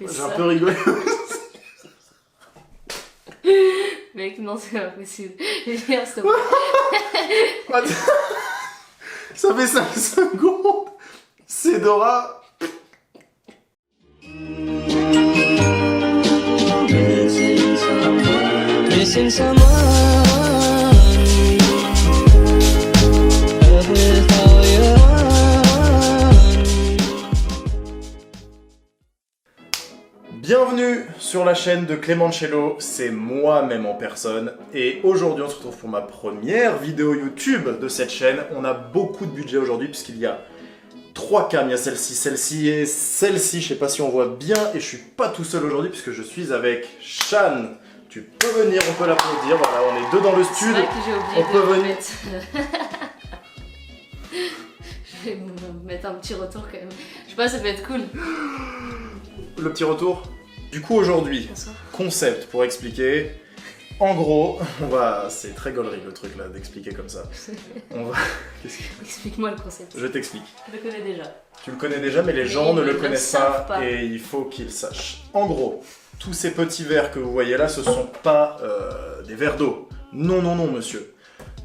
J'ai un peu rigolé. Mec, non, c'est pas possible. Viens, stop. Ça fait 5 secondes. C'est Dora. Missing someone with all your Bienvenue sur la chaîne de Clémencello, c'est moi-même en personne. Et aujourd'hui on se retrouve pour ma première vidéo YouTube de cette chaîne. On a beaucoup de budget aujourd'hui puisqu'il y a 3 cams, il y a celle-ci et celle-ci. Je sais pas si on voit bien et je suis pas tout seul aujourd'hui puisque je suis avec Shan. Tu peux venir, on peut l'applaudir, voilà, on est deux dans le C'est studio. vrai que j'ai oublié On peut de venir. mettre... Je vais me mettre un petit retour quand même. Je sais pas, ça peut être cool. Le petit retour. Du coup aujourd'hui, Bonsoir. concept pour expliquer. En gros, on va... C'est très gaulerie le truc là d'expliquer comme ça. On va... Qu'est-ce que- Explique-moi le concept. Je t'explique. Je le connais déjà. Tu le connais déjà mais les Mais gens ne ils le ne connaissent savent pas pas. et il faut qu'ils sachent. En gros, tous ces petits verres que vous voyez là, ce sont pas des verres d'eau. Non, non, non monsieur.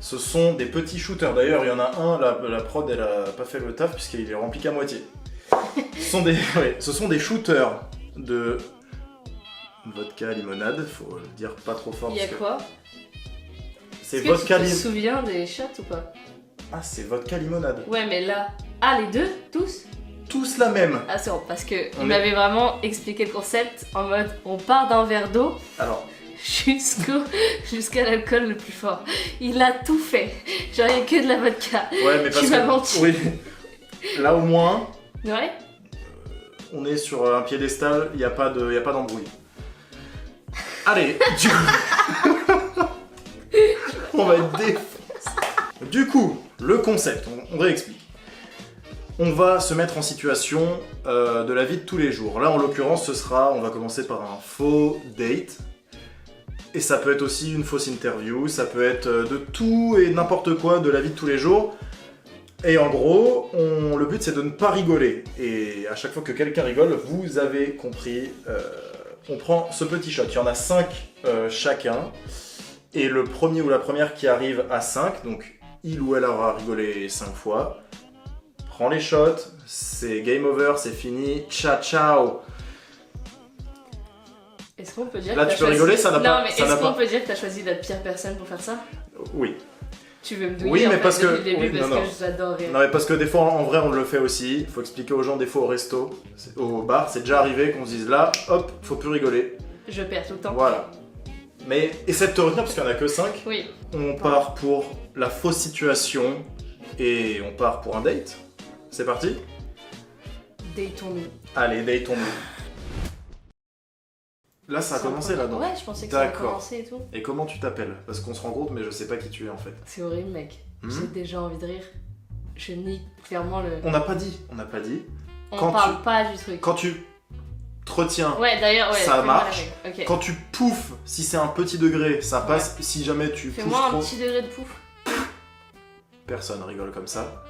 Ce sont des petits shooters. D'ailleurs, il y en a un, la prod elle a pas fait le taf puisqu'il est rempli qu'à moitié. Ce sont des shooters de vodka limonade, faut le dire pas trop fort. Il y a parce que quoi? C'est Est-ce que vodka tu te limonade. souviens des shots ou pas? Ah, c'est vodka limonade. Ouais, mais là... Ah, les deux? Tous? Tous la même. Ah, c'est bon, parce que On il est- m'avait vraiment expliqué le concept en mode on part d'un verre d'eau Alors, jusqu'à l'alcool le plus fort. Il a tout fait. Genre, il y a que de la vodka. ouais, mais parce Tu m'as que... menti. Oui. Là au moins... Ouais? On est sur un piédestal, il n'y a pas d'embrouille. Allez, du coup... on va être défoncé. Du coup, le concept, on réexplique. On va se mettre en situation de la vie de tous les jours. Là, en l'occurrence, on va commencer par un faux date. Et ça peut être aussi une fausse interview, ça peut être de tout et n'importe quoi de la vie de tous les jours. Et en gros, le but c'est de ne pas rigoler. Et à chaque fois que quelqu'un rigole, vous avez compris, on prend ce petit shot. Il y en a 5 chacun. Et le premier ou la première qui arrive à 5, donc il ou elle aura rigolé 5 fois, prend les shots, c'est game over, c'est fini, ciao ciao. Est-ce qu'on peut dire Là, que tu t'as peux rigoler, ça n'a Non, pas- mais ça n'a est-ce qu'on pas- peut dire que t'as choisi la pire personne pour faire ça? Oui. Tu veux me douiller Oui, mais en fait, parce que- depuis le début oui, parce non, que non. j'adore rire. Non mais parce que des fois en vrai on le fait aussi, il faut expliquer aux gens des fois au resto, au bar, c'est déjà arrivé qu'on se dise là, hop, faut plus rigoler. Je perds tout le temps. Voilà. Mais essaie de te retenir parce qu'il n'y en a que 5. Oui. On part pour la fausse situation et on part pour un date. C'est parti? Datons-nous. Allez, datons-nous. Là ça a commencé là donc. Ouais, je pensais que ça allait D'accord. commencer et tout. Et comment tu t'appelles? Parce qu'on se rend compte mais je sais pas qui tu es en fait. C'est horrible, mec. Hmm. J'ai déjà envie de rire. Je nie clairement le. On n'a pas dit. On quand parle pas du truc. Quand tu te retiens, Ouais, d'ailleurs, ouais. Ça fais-moi marche. la règle. Ok. quand tu pouffes, si c'est un petit degré, ça passe. Si jamais tu pouffes Fais-moi un trop, petit degré de pouf. personne rigole comme ça.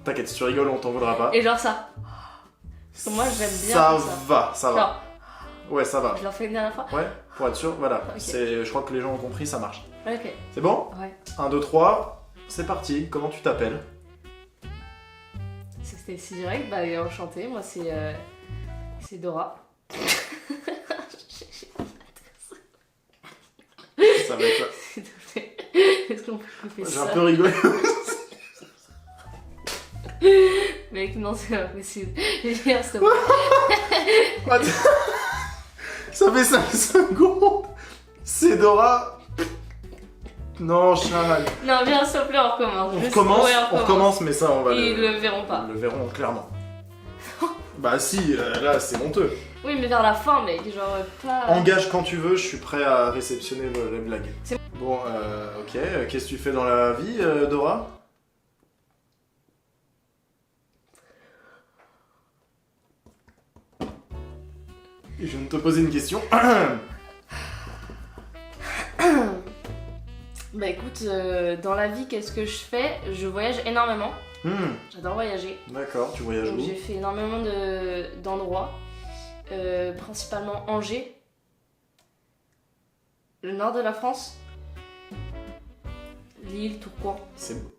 T'inquiète, si tu rigoles, on t'en voudra pas. Et genre ça. Parce que moi, j'aime bien Ça faire ça. va, ça va. Genre, Ouais, ça va. je leur fais une dernière fois. Ouais, pour être sûr, voilà. Ok. Je crois que les gens ont compris, ça marche. Ok. C'est bon? Ouais. 1, 2, 3, c'est parti. Comment tu t'appelles? C'était si direct. Bah, enchanté. Moi, c'est Dora. Ça va être... S'il te plaît. Est-ce qu'on peut couper J'ai ça? un peu rigolé. Mec, non, c'est pas possible. Viens, stop. Ça fait 5 secondes. C'est Dora. Non, Charles. Non, viens, s'il te plaît, on recommence. On Juste- recommence, ouais, on recommence, mais ça, on va Ils le verront pas. Ils le verront clairement. Bah si, là, c'est honteux. Oui, mais vers la fin, mec, genre pas. Engage quand tu veux, je suis prêt à réceptionner les blagues. C'est Bon, ok. Qu'est-ce que tu fais dans la vie, Dora? Je viens de te poser une question. Bah écoute, dans la vie, qu'est-ce que je fais? Je voyage énormément. J'adore voyager. D'accord, tu voyages Donc où? j'ai fait énormément d'endroits. principalement Angers. Le nord de la France. Lille, Tourcoing. C'est beau.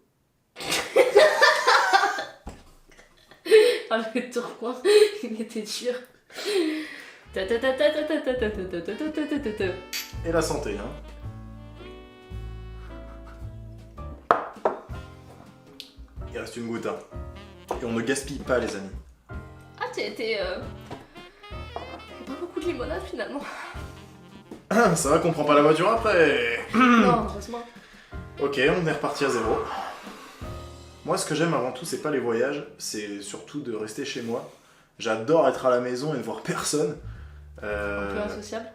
Ah, le Tourcoing, il était dur. Et la santé, hein. Il reste une goutte, hein. Et on ne gaspille pas, les amis. Ah, t'es pas beaucoup de limonade finalement. Ça va qu'on prend pas la voiture après. Non, heureusement. Ok, on est reparti à zéro. Moi, ce que j'aime avant tout, c'est pas les voyages, c'est surtout de rester chez moi. J'adore être à la maison et ne voir personne. Un peu insociable.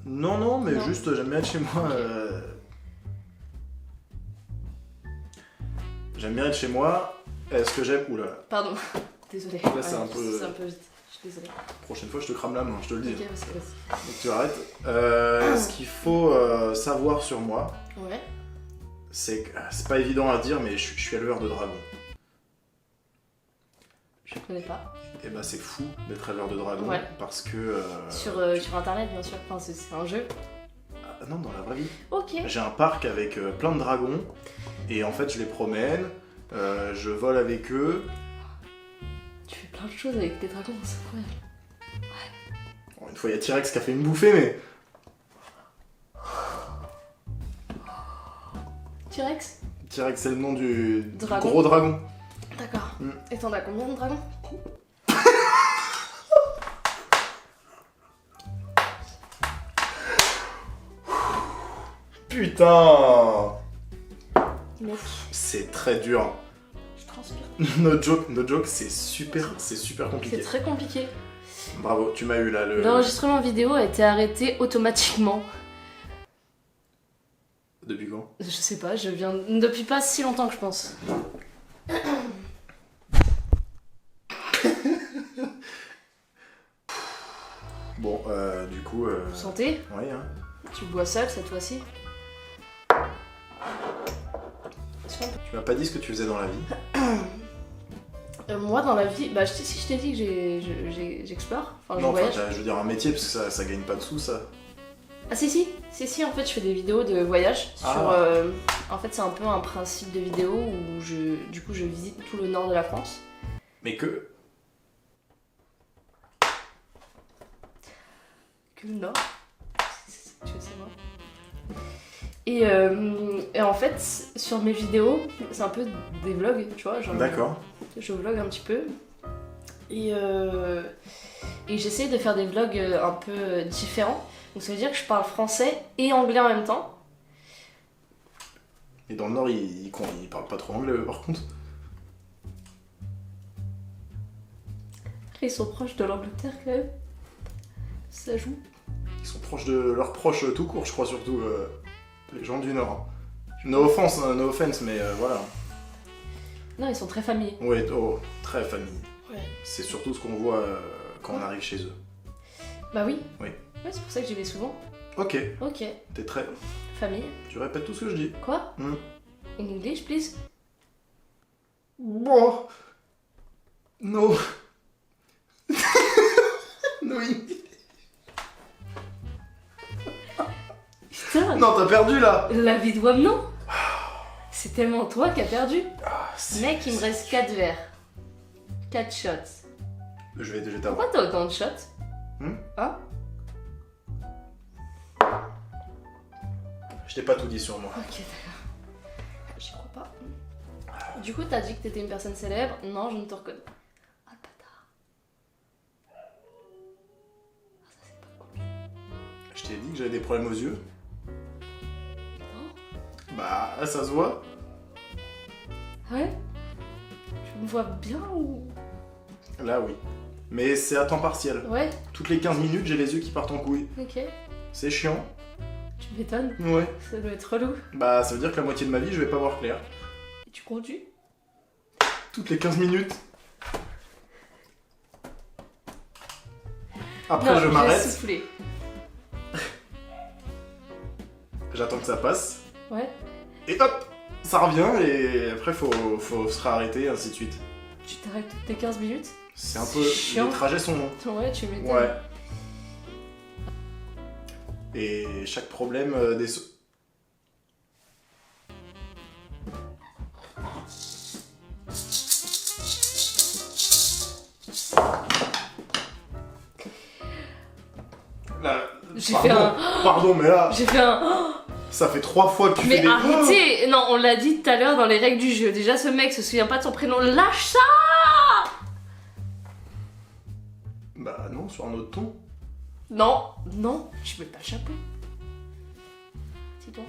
Non, non, mais Non. juste, j'aime bien être chez moi. J'aime bien être chez moi. Est-ce que j'aime... Oula, Pardon, désolée. Là, c'est un peu- C'est un peu vite, je suis désolée. prochaine fois, je te crame la main, je te le dis. Ok, vas-y. Donc tu arrêtes. Ce qu'il faut savoir sur moi, Ouais. c'est que c'est pas évident à dire, mais je suis éleveur de dragons. Je connais pas. Et bah c'est fou d'être éleveur de dragons, Ouais. parce que... Sur internet, bien sûr. Enfin, c'est un jeu. Ah, non, dans la vraie vie. Ok. J'ai un parc avec plein de dragons, et en fait je les promène, je vole avec eux. Tu fais plein de choses avec tes dragons, c'est incroyable. Bon, une fois il y a T-Rex qui a fait une bouffée, mais... T-Rex. T-Rex c'est le nom du Dragon. gros dragon. D'accord. Mm. Et t'en as combien de dragons? Putain, Mec, c'est très dur. je transpire. No joke, c'est super compliqué. C'est très compliqué. Bravo, tu m'as eu là le... L'enregistrement vidéo a été arrêté automatiquement. Depuis quand? Je sais pas, je viens depuis pas si longtemps que je pense. Bon, du coup... Santé, Oui, hein. tu bois seul cette fois-ci. Tu m'as pas dit ce que tu faisais dans la vie. Moi dans la vie, bah si je t'ai dit que j'explore, enfin je Non, enfin, voyage. je veux dire un métier, parce que ça gagne pas de sous, ça. Ah si, en fait je fais des vidéos de voyage sur... Ah. En fait c'est un peu un principe de vidéo où du coup je visite tout le nord de la France. Mais que... Que le nord, tu veux savoir. Et en fait sur mes vidéos, c'est un peu des vlogs, tu vois, genre... D'accord. Je vlog un petit peu. Et j'essaie de faire des vlogs un peu différents. Donc ça veut dire que je parle français et anglais en même temps. Et dans le Nord, ils parlent pas trop anglais, eux, par contre. Ils sont proches de l'Angleterre quand même. Ça joue. Ils sont proches de leurs proches tout court, je crois, surtout les gens du Nord. No offense, hein, no offense, mais voilà. Non, ils sont très familiers. Ouais, oh, très famille. Ouais. C'est surtout ce qu'on voit quand on arrive chez eux. Bah oui. Oui. Ouais, c'est pour ça que j'y vais souvent. Ok, Ok. t'es très... Famille. Tu répètes tout ce que je dis. Quoi? Hmm. In English, please. Bon... No... no... Putain, Non, t'as perdu, là. la vie de WAM, non? C'est tellement toi qui as perdu. Ah, c'est- Mec, il me reste 4 verres. 4 shots. Je vais t'avoir. Pourquoi t'as autant de shots? Hmm? Hein? Je t'ai pas tout dit sur moi. Ok, d'accord. J'y crois pas. Du coup, t'as dit que t'étais une personne célèbre. Non, je ne te reconnais. Ah, le bâtard. Ah, ça, c'est pas cool. Je t'ai dit que j'avais des problèmes aux yeux. Non? Bah, ça se voit. Ouais? Tu me vois bien ou... Là, oui. Mais c'est à temps partiel. Ouais, Toutes les 15 minutes, j'ai les yeux qui partent en couille. ok. C'est chiant. Tu m'étonnes. Ouais. Ça doit être relou. Bah, ça veut dire que la moitié de ma vie, je vais pas voir clair. Et tu conduis? Toutes les 15 minutes. Après, Non, je vais m'arrête, souffler. j'attends que ça passe, Ouais. et hop, ça revient, et après, faut se réarrêter, ainsi de suite. Tu t'arrêtes toutes tes 15 minutes? C'est un peu... chiant. Les trajets sont longs. Ouais, tu m'étonnes. Ouais. Et chaque problème des... Là, J'ai pardon, fait un... Pardon, mais là, J'ai fait un... ça fait 3 fois que tu Mais fais des... arrêtez! Non, on l'a dit tout à l'heure dans les règles du jeu. Déjà, ce mec se souvient pas de son prénom. Lâche ça! Bah non, sur un autre ton. Non, non, tu mets pas le chapeau. Dis donc.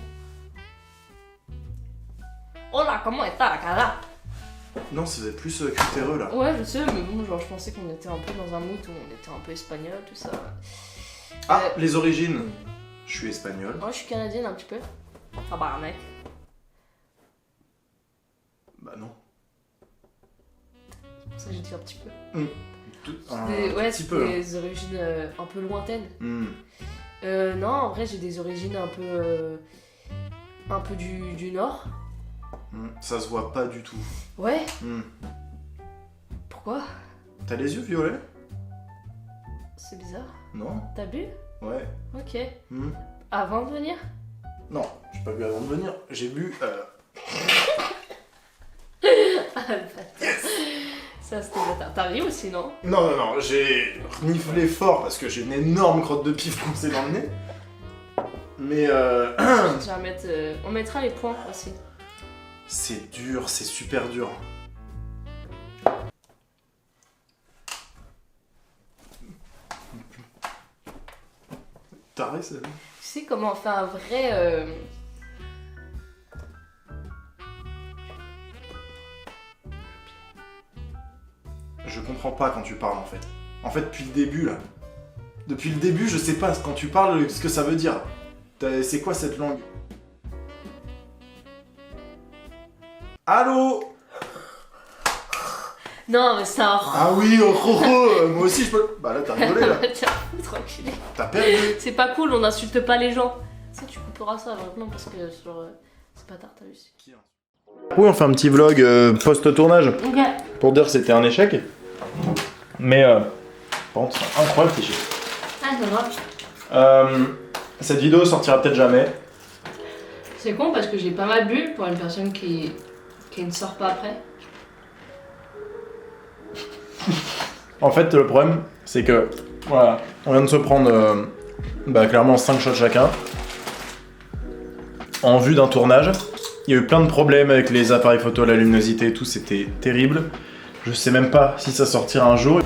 Oh là, comment est la cara? Non, c'est plus cutéreux là. Ouais, je sais, mais bon, genre, je pensais qu'on était un peu dans un mood où on était un peu espagnol, tout ça. Ah, les origines. Je suis espagnol. Moi, je suis canadienne un petit peu. Ah bah, mec. Bah non. C'est pour ça que j'ai dit un petit peu. Un petit peu. Des origines un peu lointaines. Hmm. Non, en vrai, j'ai des origines un peu du nord. Ça se voit pas du tout. Ouais. Hmm. Pourquoi? T'as les yeux violets? C'est bizarre. Non? T'as bu? Ouais. Ok. Hmm. Avant de venir? Non, j'ai pas bu avant de venir. J'ai bu... Ah, le bâtard. Ça, c'était bâtard. T'as ri aussi, non? Non, j'ai reniflé fort parce que j'ai une énorme crotte de pif coincée dans le nez. Mais Je vais mettre, on mettra les points aussi. c'est dur, c'est super dur. Taré, ça. Tu sais comment on fait un vrai... Je comprends pas quand tu parles en fait. En fait, depuis le début là. Depuis le début, je sais pas quand tu parles ce que ça veut dire. C'est quoi cette langue? Allô? Non, mais c'est un... Ah oui, oh, oh, oh, moi aussi je peux. Bah là, t'as rigolé là. Tiens, tranquille. T'as perdu. C'est pas cool, on n'insulte pas les gens. Ça, tu couperas ça maintenant parce que sur... c'est pas tard, t'as vu. Oui, on fait un petit vlog post-tournage Ok. pour dire que c'était un échec. Mais par contre, c'est incroyable tes chiffres. Ah, c'est grave. Cette vidéo sortira peut-être jamais. C'est con parce que j'ai pas mal bu pour une personne qui ne sort pas après. En fait, le problème, c'est que voilà, on vient de se prendre clairement 5 shots chacun en vue d'un tournage. Il y a eu plein de problèmes avec les appareils photo, la luminosité et tout, c'était terrible. Je sais même pas si ça sortira un jour.